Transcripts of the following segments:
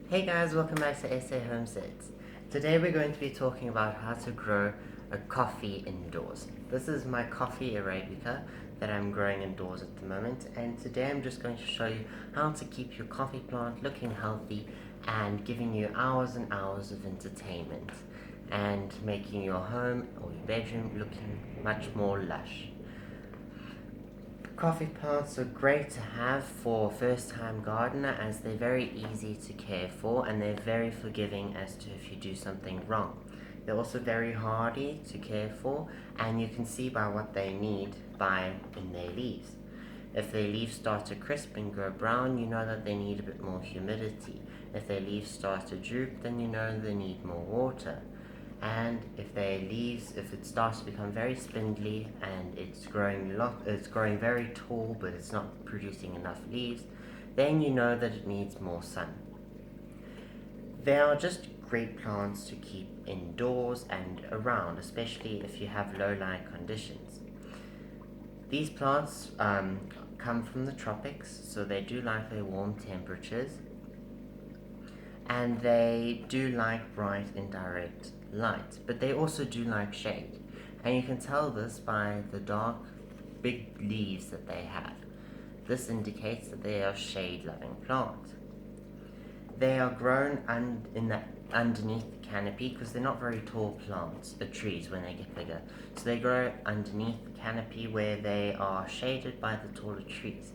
Hey guys, welcome back to SA Homesteads. Today we're going to be talking about how to grow a coffee indoors. This is my coffee Arabica that I'm growing indoors at the moment, and today I'm just going to show you how to keep your coffee plant looking healthy and giving you hours and hours of entertainment and making your home or your bedroom looking much more lush. Coffee plants are great to have for first-time gardener as they're very easy to care for and they're very forgiving as to if you do something wrong. They're also very hardy to care for, and you can see by what they need in their leaves. If their leaves start to crisp and go brown, you know that they need a bit more humidity. If their leaves start to droop, then you know they need more water. And if it starts to become very spindly and it's growing very tall but it's not producing enough leaves, then you know that it needs more sun. They are just great plants to keep indoors and around, especially if you have low-lying conditions. These plants come from the tropics, so they do like their warm temperatures, and they do like bright indirect light, but they also do like shade. And you can tell this by the dark, big leaves that they have. This indicates that they are shade-loving plants. They are grown underneath the canopy because they're not very tall plants, trees when they get bigger. So they grow underneath the canopy where they are shaded by the taller trees.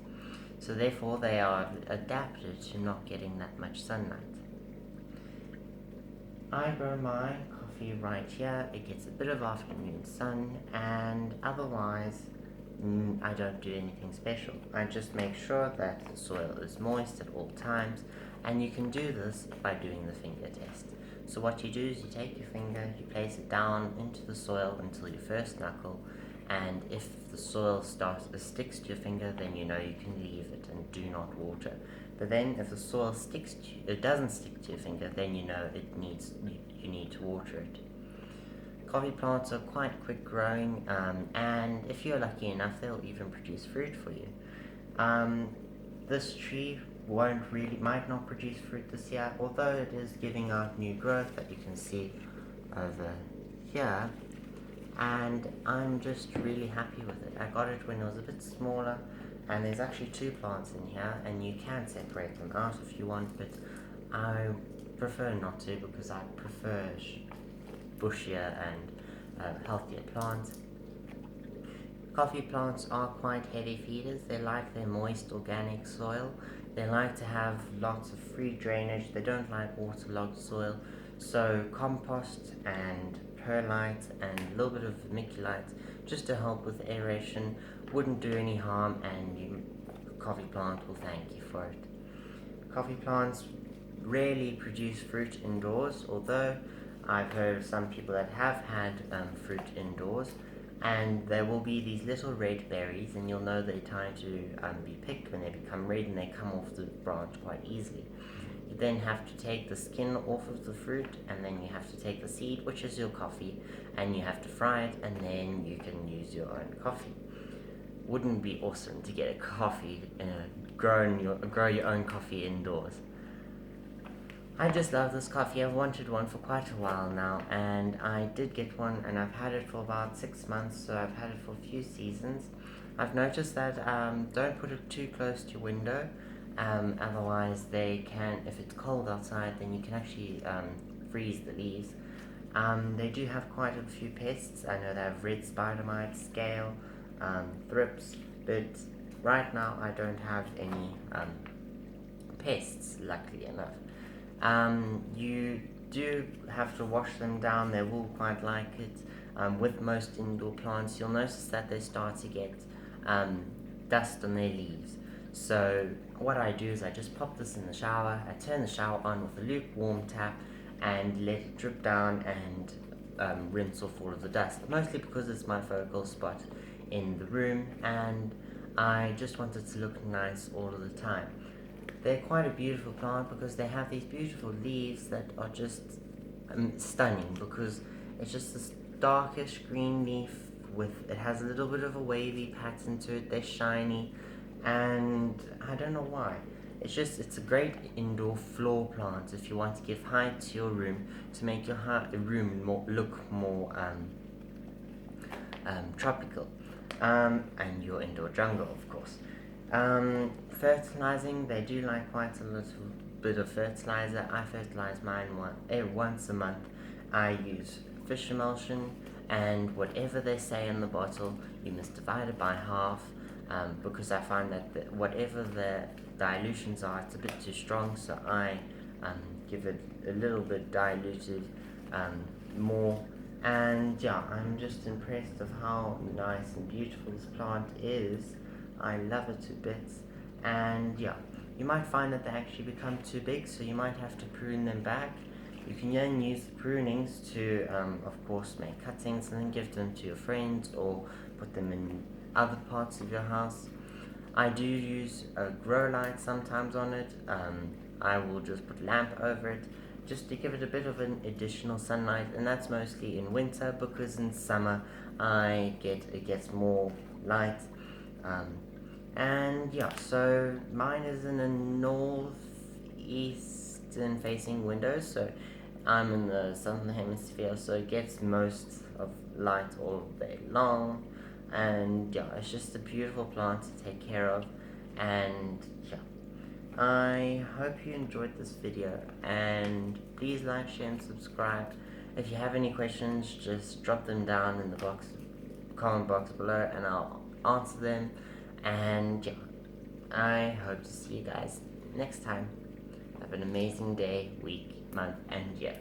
So therefore they are adapted to not getting that much sunlight. I grow my coffee right here. It gets a bit of afternoon sun, and otherwise I don't do anything special. I just make sure that the soil is moist at all times, and you can do this by doing the finger test. So what you do is you take your finger, you place it down into the soil until your first knuckle, and if the soil sticks to your finger, then you know you can leave it and do not water. But then if the soil doesn't stick to your finger, then you know you need to water it. Coffee plants are quite quick growing, and if you're lucky enough, they'll even produce fruit for you. This tree might not produce fruit this year, although it is giving out new growth that you can see over here, and I'm just really happy with it. I got it when it was a bit smaller, and there's actually two plants in here, and you can separate them out if you want, but I prefer not to because I prefer bushier and healthier plants. Coffee plants are quite heavy feeders. They like their moist organic soil. They like to have lots of free drainage. They don't like waterlogged soil. So compost and perlite and a little bit of vermiculite just to help with aeration wouldn't do any harm, and the coffee plant will thank you for it. Coffee plants rarely produce fruit indoors, although I've heard of some people that have had fruit indoors, and there will be these little red berries, and you'll know they're time to be picked when they become red, and they come off the branch quite easily. You then have to take the skin off of the fruit, and then you have to take the seed, which is your coffee, and you have to fry it, and then you can use your own coffee. Wouldn't it be awesome to get a coffee, grow your own coffee indoors? I just love this coffee. I've wanted one for quite a while now, and I did get one, and I've had it for about 6 months, so I've had it for a few seasons. I've noticed that don't put it too close to your window, otherwise if it's cold outside, then you can actually freeze the leaves. They do have quite a few pests. I know they have red spider mites, scale, thrips, but right now I don't have any pests, luckily enough. You do have to wash them down. They will quite like it. With most indoor plants, you'll notice that they start to get dust on their leaves. So what I do is I just pop this in the shower. I turn the shower on with a lukewarm tap and let it drip down and rinse off all of the dust, mostly because it's my focal spot in the room, and I just want it to look nice all of the time. They're quite a beautiful plant because they have these beautiful leaves that are just stunning, because it's just this darkish green leaf it has a little bit of a wavy pattern to it. They're shiny, and I don't know why. it's a great indoor floor plant if you want to give height to your room, to make your room look more tropical, and your indoor jungle, of course. Fertilizing, they do like quite a little bit of fertilizer. I fertilize mine once a month. I use fish emulsion, and whatever they say in the bottle, you must divide it by half, because I find that whatever the dilutions are, it's a bit too strong, so I give it a little bit diluted more. And yeah, I'm just impressed of how nice and beautiful this plant is. I love it to bits. And yeah, you might find that they actually become too big, so you might have to prune them back. You can then use the prunings to, of course, make cuttings and then give them to your friends or put them in other parts of your house. I do use a grow light sometimes on it. I will just put a lamp over it just to give it a bit of an additional sunlight, and that's mostly in winter, because in summer it gets more light. And yeah, so mine is in a northeastern facing window, so I'm in the southern hemisphere, so it gets most of light all day long. And yeah, it's just a beautiful plant to take care of. And yeah, I hope you enjoyed this video, and please like, share and subscribe. If you have any questions, just drop them down in the comment box below, and I'll answer them. And yeah, I hope to see you guys next time. Have an amazing day, week, month, and year.